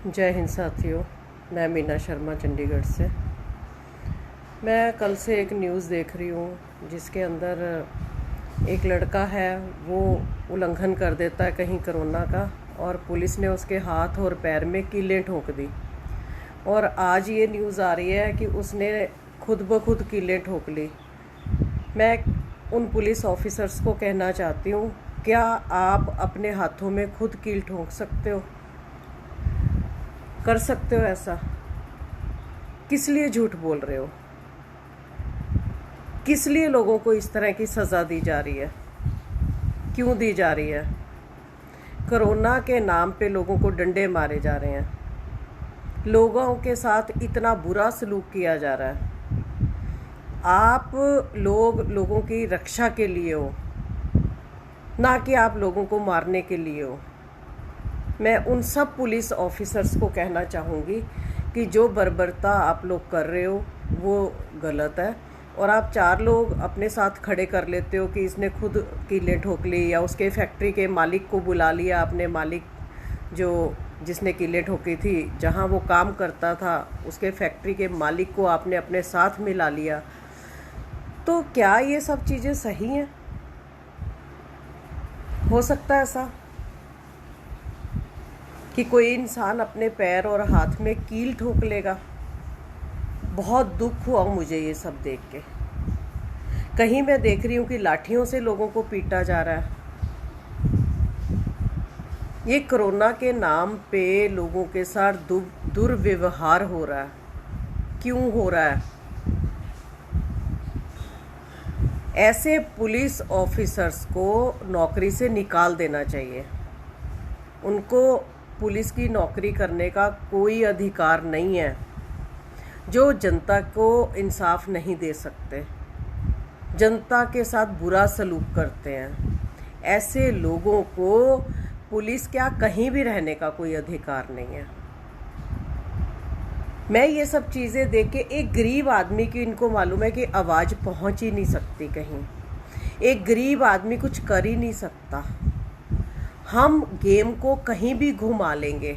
जय हिंद साथियों। मैं मीना शर्मा चंडीगढ़ से। मैं कल से एक न्यूज़ देख रही हूँ जिसके अंदर एक लड़का है, वो उल्लंघन कर देता है कहीं कोरोना का, और पुलिस ने उसके हाथ और पैर में कीलें ठोक दी। और आज ये न्यूज़ आ रही है कि उसने खुद ब खुद कीलें ठोक ली। मैं उन पुलिस ऑफिसर्स को कहना चाहती हूँ, क्या आप अपने हाथों में खुद कील ठोक सकते हो? कर सकते हो ऐसा? किस लिए झूठ बोल रहे हो? किस लिए लोगों को इस तरह की सज़ा दी जा रही है? क्यों दी जा रही है? कोरोना के नाम पे लोगों को डंडे मारे जा रहे हैं, लोगों के साथ इतना बुरा सलूक किया जा रहा है। आप लोगों की रक्षा के लिए हो, ना कि आप लोगों को मारने के लिए हो। मैं उन सब पुलिस ऑफिसर्स को कहना चाहूँगी कि जो बर्बरता आप लोग कर रहे हो वो गलत है। और आप चार लोग अपने साथ खड़े कर लेते हो कि इसने खुद कीलें ठोक ली, या उसके फैक्ट्री के मालिक को बुला लिया, अपने मालिक जिसने कीलें ठोकी थी, जहाँ वो काम करता था उसके फैक्ट्री के मालिक को आपने अपने साथ मिला लिया। तो क्या ये सब चीज़ें सही हैं? हो सकता है ऐसा कि कोई इंसान अपने पैर और हाथ में कील ठोक लेगा? बहुत दुख हुआ मुझे ये सब देख के। कहीं मैं देख रही हूँ कि लाठियों से लोगों को पीटा जा रहा है। ये कोरोना के नाम पे लोगों के साथ दुर्व्यवहार हो रहा है। क्यों हो रहा है? ऐसे पुलिस ऑफिसर्स को नौकरी से निकाल देना चाहिए। उनको पुलिस की नौकरी करने का कोई अधिकार नहीं है। जो जनता को इंसाफ नहीं दे सकते, जनता के साथ बुरा सलूक करते हैं, ऐसे लोगों को पुलिस क्या कहीं भी रहने का कोई अधिकार नहीं है। मैं ये सब चीज़ें देख के, एक गरीब आदमी की इनको मालूम है कि आवाज़ पहुंच ही नहीं सकती कहीं, एक गरीब आदमी कुछ कर ही नहीं सकता। हम गेम को कहीं भी घुमा लेंगे,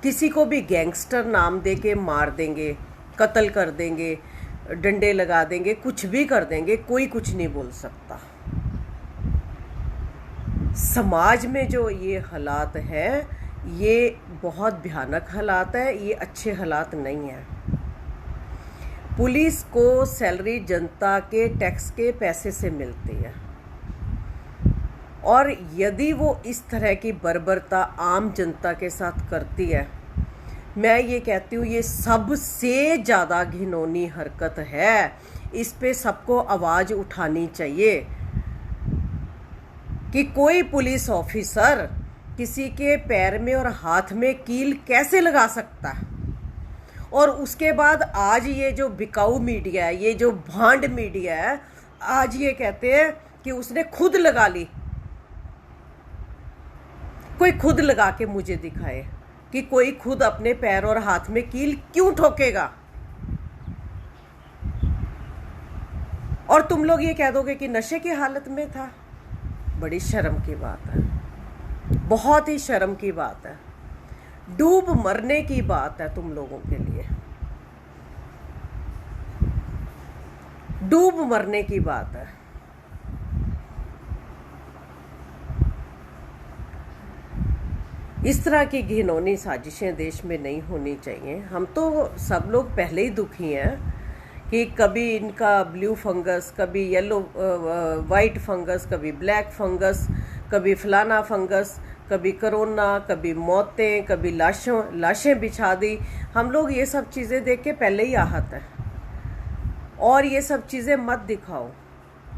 किसी को भी गैंगस्टर नाम दे के मार देंगे, कत्ल कर देंगे, डंडे लगा देंगे, कुछ भी कर देंगे, कोई कुछ नहीं बोल सकता। समाज में जो ये हालात हैं, ये बहुत भयानक हालात है, ये अच्छे हालात नहीं हैं। पुलिस को सैलरी जनता के टैक्स के पैसे से मिलती है, और यदि वो इस तरह की बर्बरता आम जनता के साथ करती है, मैं ये कहती हूँ ये सबसे ज़्यादा घिनौनी हरकत है। इस पे सबको आवाज़ उठानी चाहिए कि कोई पुलिस ऑफिसर किसी के पैर में और हाथ में कील कैसे लगा सकता है। और उसके बाद आज ये जो बिकाऊ मीडिया है, ये जो भांड मीडिया है, आज ये कहते हैं कि उसने खुद लगा ली। कोई खुद लगा के मुझे दिखाए कि कोई खुद अपने पैर और हाथ में कील क्यों ठोकेगा। और तुम लोग ये कह दोगे कि नशे की हालत में था। बड़ी शर्म की बात है, बहुत ही शर्म की बात है, डूब मरने की बात है तुम लोगों के लिए, डूब मरने की बात है। इस तरह की घिनौनी साजिशें देश में नहीं होनी चाहिए। हम तो सब लोग पहले ही दुखी हैं कि कभी इनका ब्लू फंगस, कभी येलो वाइट फंगस, कभी ब्लैक फंगस, कभी फलाना फंगस, कभी कोरोना, कभी मौतें, कभी लाशें बिछा दी। हम लोग ये सब चीज़ें देख के पहले ही आहत हैं। और ये सब चीज़ें मत दिखाओ।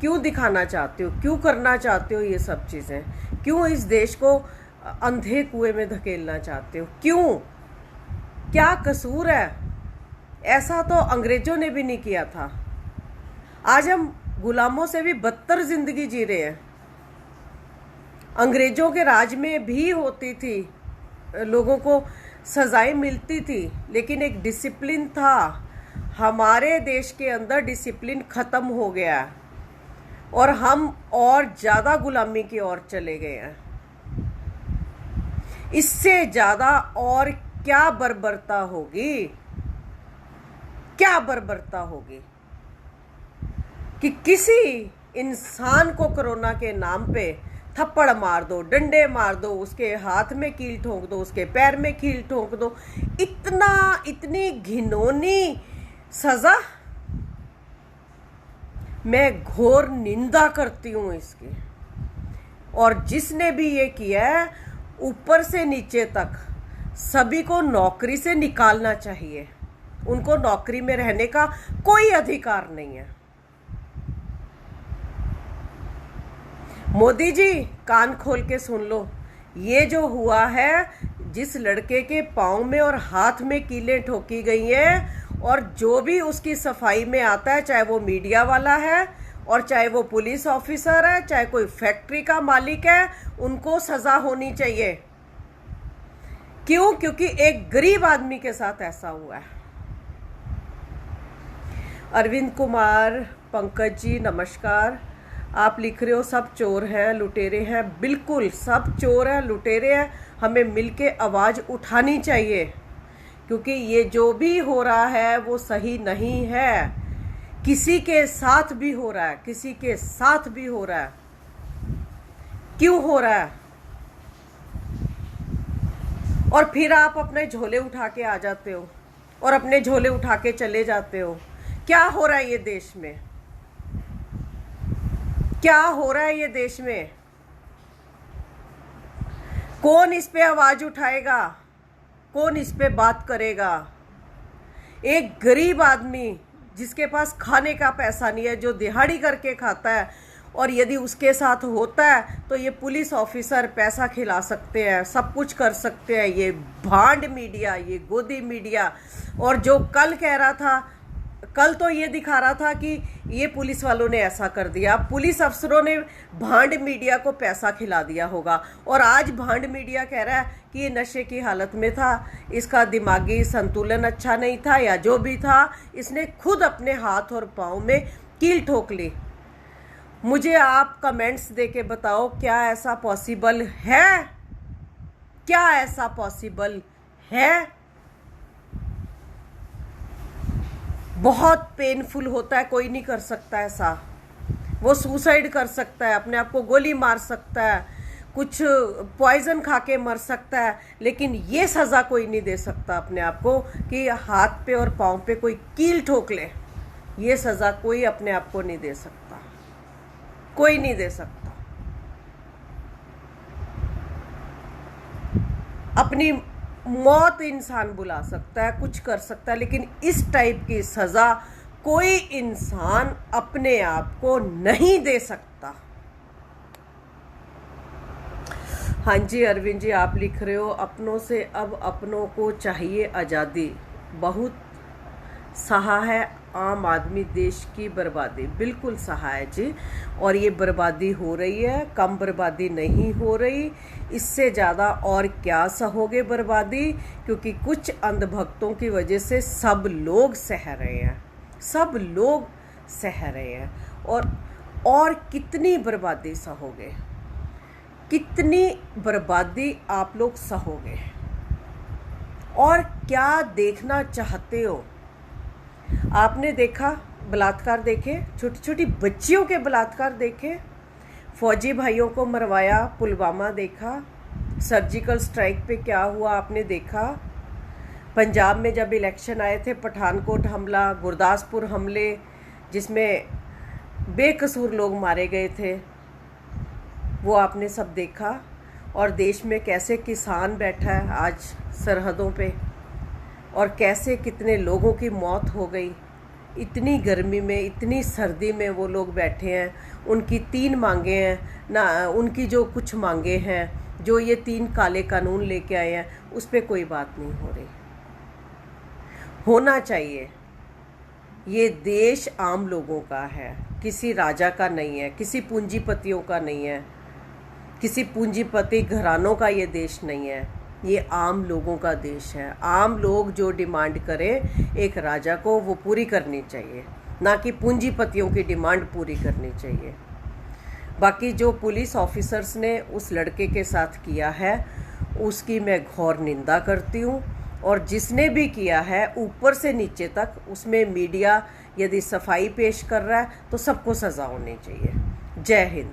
क्यों दिखाना चाहते हो? क्यों करना चाहते हो ये सब चीज़ें? क्यों इस देश को अंधे कुएं में धकेलना चाहते हो? क्यों? क्या कसूर है? ऐसा तो अंग्रेजों ने भी नहीं किया था। आज हम गुलामों से भी बदतर जिंदगी जी रहे हैं। अंग्रेजों के राज में भी होती थी, लोगों को सजाएं मिलती थी, लेकिन एक डिसिप्लिन था। हमारे देश के अंदर डिसिप्लिन खत्म हो गया और हम और ज़्यादा गुलामी की ओर चले गए हैं। इससे ज़्यादा और क्या बर्बरता होगी, क्या बर्बरता होगी कि किसी इंसान को कोरोना के नाम पे थप्पड़ मार दो, डंडे मार दो, उसके हाथ में कील ठोंक दो, उसके पैर में कील ठोंक दो। इतनी घिनौनी सजा। मैं घोर निंदा करती हूं इसकी। और जिसने भी ये किया है, ऊपर से नीचे तक सभी को नौकरी से निकालना चाहिए। उनको नौकरी में रहने का कोई अधिकार नहीं है। मोदी जी, कान खोल के सुन लो। ये जो हुआ है, जिस लड़के के पाँव में और हाथ में कीलें ठोकी गई हैं, और जो भी उसकी सफाई में आता है, चाहे वो मीडिया वाला है और चाहे वो पुलिस ऑफिसर है, चाहे कोई फैक्ट्री का मालिक है, उनको सजा होनी चाहिए। क्यों? क्योंकि एक गरीब आदमी के साथ ऐसा हुआ है। अरविंद कुमार, पंकज जी नमस्कार। आप लिख रहे हो सब चोर हैं, लुटेरे हैं। बिल्कुल, सब चोर हैं, लुटेरे हैं। हमें मिलके आवाज़ उठानी चाहिए, क्योंकि ये जो भी हो रहा है वो सही नहीं है। किसी के साथ भी हो रहा है, किसी के साथ भी हो रहा है। क्यों हो रहा है? और फिर आप अपने झोले उठा के आ जाते हो और अपने झोले उठा के चले जाते हो। क्या हो रहा है ये देश में? क्या हो रहा है ये देश में? कौन इस पे आवाज उठाएगा? कौन इस पे बात करेगा? एक गरीब आदमी जिसके पास खाने का पैसा नहीं है, जो दिहाड़ी करके खाता है, और यदि उसके साथ होता है तो ये पुलिस ऑफिसर पैसा खिला सकते हैं, सब कुछ कर सकते हैं। ये भांड मीडिया, ये गोदी मीडिया। और जो कल कह रहा था, कल तो ये दिखा रहा था कि ये पुलिस वालों ने ऐसा कर दिया, पुलिस अफसरों ने भांड मीडिया को पैसा खिला दिया होगा। और आज भांड मीडिया कह रहा है कि ये नशे की हालत में था, इसका दिमागी संतुलन अच्छा नहीं था, या जो भी था, इसने खुद अपने हाथ और पाँव में कील ठोक ली। मुझे आप कमेंट्स देके बताओ, क्या ऐसा पॉसिबल है? क्या ऐसा पॉसिबल है? बहुत पेनफुल होता है, कोई नहीं कर सकता ऐसा। वो सुसाइड कर सकता है, अपने आप को गोली मार सकता है, कुछ पॉइजन खा के मर सकता है, लेकिन ये सज़ा कोई नहीं दे सकता अपने आप को कि हाथ पे और पाँव पे कोई कील ठोक ले। ये सज़ा कोई अपने आप को नहीं दे सकता, कोई नहीं दे सकता। अपनी मौत इंसान बुला सकता है, कुछ कर सकता है, लेकिन इस टाइप की सज़ा कोई इंसान अपने आप को नहीं दे सकता। हाँ जी अरविंद जी, आप लिख रहे हो अपनों से अब अपनों को चाहिए आज़ादी। बहुत सहा है आम आदमी देश की बर्बादी। बिल्कुल सहा है जी, और ये बर्बादी हो रही है, कम बर्बादी नहीं हो रही। इससे ज़्यादा और क्या सहोगे बर्बादी, क्योंकि कुछ अंधभक्तों की वजह से सब लोग सह रहे हैं, सब लोग सह रहे हैं। और कितनी बर्बादी सहोगे, कितनी बर्बादी आप लोग सहोगे? और क्या देखना चाहते हो? आपने देखा बलात्कार देखे, छोटी छोटी बच्चियों के बलात्कार देखे, फौजी भाइयों को मरवाया, पुलवामा देखा, सर्जिकल स्ट्राइक पे क्या हुआ आपने देखा। पंजाब में जब इलेक्शन आए थे, पठानकोट हमला, गुरदासपुर हमले, जिसमें बेकसूर लोग मारे गए थे, वो आपने सब देखा। और देश में कैसे किसान बैठा है आज सरहदों पे, और कैसे कितने लोगों की मौत हो गई। इतनी गर्मी में, इतनी सर्दी में वो लोग बैठे हैं। उनकी 3 मांगे हैं ना, उनकी जो कुछ मांगे हैं, जो ये 3 काले कानून लेके आए हैं, उस पर कोई बात नहीं हो रही। होना चाहिए। ये देश आम लोगों का है, किसी राजा का नहीं है, किसी पूंजीपतियों का नहीं है, किसी पूंजीपति घरानों का ये देश नहीं है। ये आम लोगों का देश है। आम लोग जो डिमांड करें एक राजा को, वो पूरी करनी चाहिए, ना कि पूंजीपतियों की डिमांड पूरी करनी चाहिए। बाकी जो पुलिस ऑफिसर्स ने उस लड़के के साथ किया है, उसकी मैं घोर निंदा करती हूँ। और जिसने भी किया है ऊपर से नीचे तक, उसमें मीडिया यदि सफाई पेश कर रहा है तो सबको सज़ा होनी चाहिए। जय हिंद।